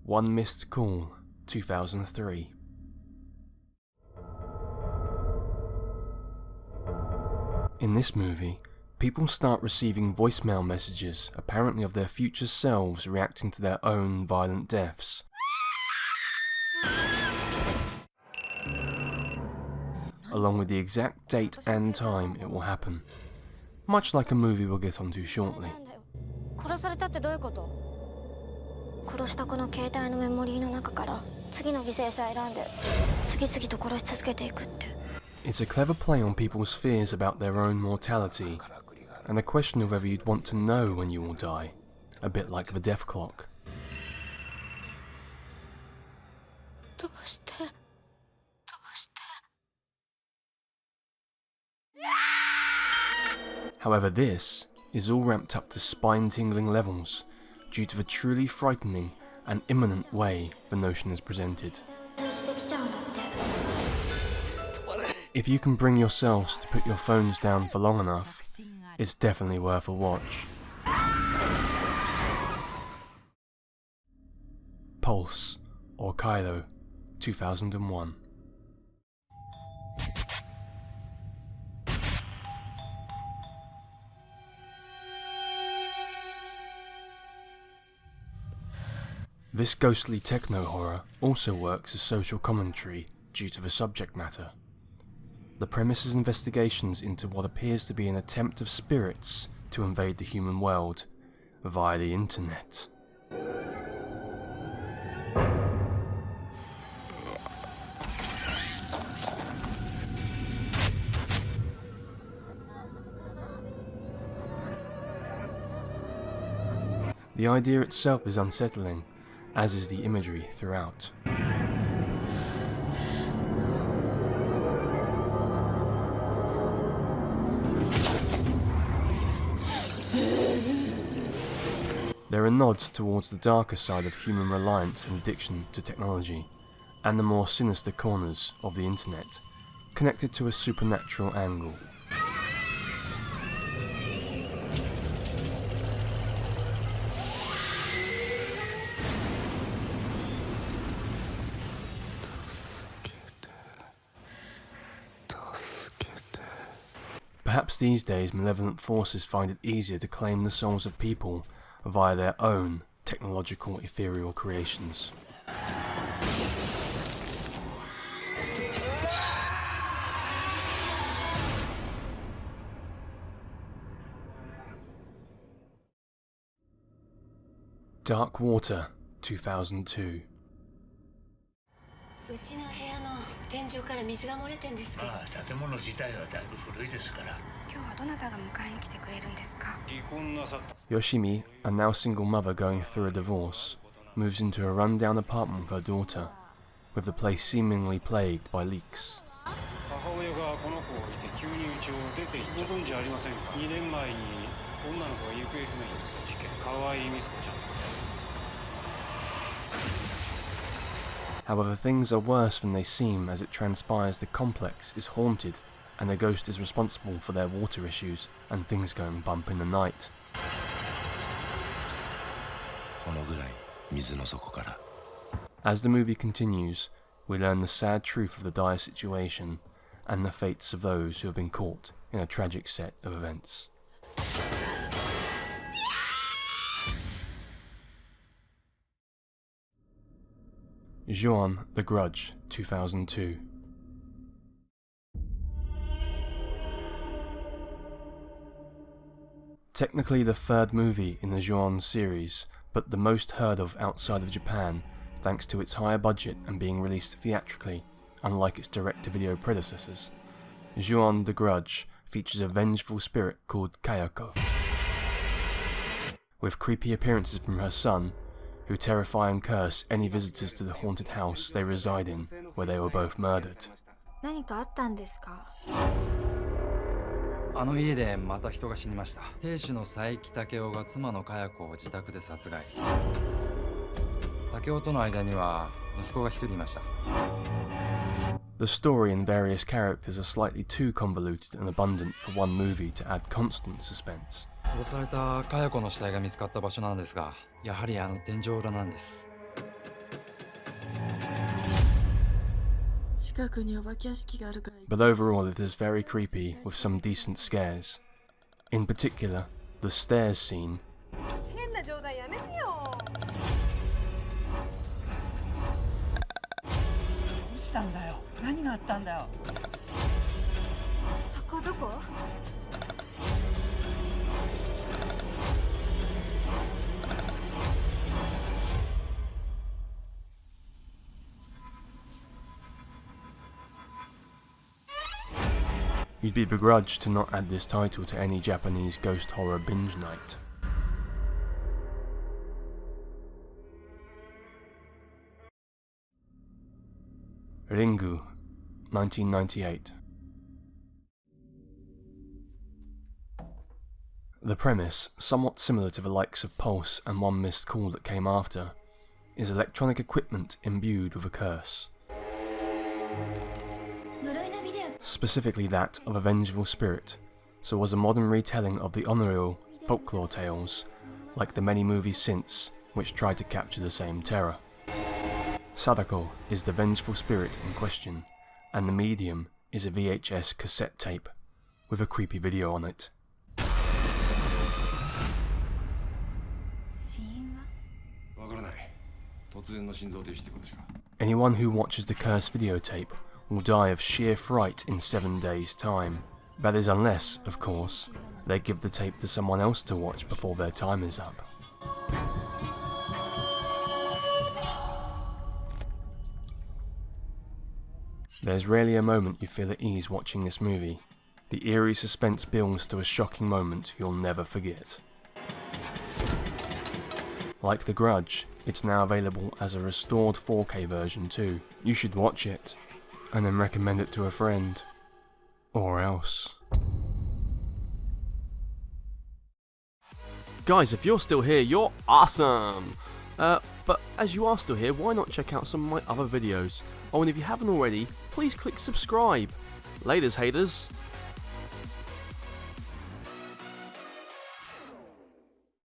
One Missed Call, 2003. In this movie, people start receiving voicemail messages apparently of their future selves reacting to their own violent deaths. Along with the exact date and time it will happen, much like a movie we'll get onto shortly. It's a clever play on people's fears about their own mortality, and the question of whether you'd want to know when you will die, a bit like the death clock. However, this is all ramped up to spine-tingling levels due to the truly frightening and imminent way the notion is presented. If you can bring yourselves to put your phones down for long enough, it's definitely worth a watch. Pulse, or Kylo, 2001. This ghostly techno-horror also works as social commentary due to the subject matter. The premise is investigations into what appears to be an attempt of spirits to invade the human world via the internet. The idea itself is unsettling, as is the imagery throughout. There are nods towards the darker side of human reliance and addiction to technology, and the more sinister corners of the internet, connected to a supernatural angle. Perhaps these days malevolent forces find it easier to claim the souls of people via their own technological ethereal creations. Dark Water, 2002. うちの部屋の天井から水が漏れてんですけど。ああ、建物自体はだいぶ古いですから。今日はどなたが迎えに来てくれるんですか? Yoshimi, a now single mother going through a divorce, moves into a run-down apartment with her daughter, with the place seemingly plagued by leaks. However, things are worse than they seem as it transpires the complex is haunted and a ghost is responsible for their water issues and things going bump in the night. As the movie continues, we learn the sad truth of the dire situation and the fates of those who have been caught in a tragic set of events. Ju-on, The Grudge, 2002. Technically the third movie in the Ju-on series, but the most heard of outside of Japan thanks to its higher budget and being released theatrically, unlike its direct-to-video predecessors. Ju-on, The Grudge features a vengeful spirit called Kayako, with creepy appearances from her son, who terrify and curse any visitors to the haunted house they reside in, where they were both murdered. 何かあったんですか? あの家でまた人が死にました。亭主の佐伯武雄が妻の佳代子を自宅で殺害。武雄との間には息子が一人いました。The story and various characters are slightly too convoluted and abundant for one movie to add constant suspense. 殺された佳代子の死体が見つかった場所なんですが、やはりあの天井裏なんです。But overall it is very creepy with some decent scares. In particular, the stairs scene. You'd be begrudged to not add this title to any Japanese ghost horror binge night. Ringu, 1998. The premise, somewhat similar to the likes of Pulse and One Missed Call that came after, is electronic equipment imbued with a curse. Specifically that of a vengeful spirit, so was a modern retelling of the Honoril folklore tales, like the many movies since, which tried to capture the same terror. Sadako is the vengeful spirit in question, and the medium is a VHS cassette tape, with a creepy video on it. Anyone who watches the cursed videotape will die of sheer fright in 7 days' time. That is unless, of course, they give the tape to someone else to watch before their time is up. There's rarely a moment you feel at ease watching this movie. The eerie suspense builds to a shocking moment you'll never forget. Like The Grudge, it's now available as a restored 4K version too. You should watch it, and then recommend it to a friend. Or else. Guys, if you're still here, you're awesome! But as you are still here, why not check out some of my other videos? Oh, and if you haven't already, please click subscribe. Laters, haters.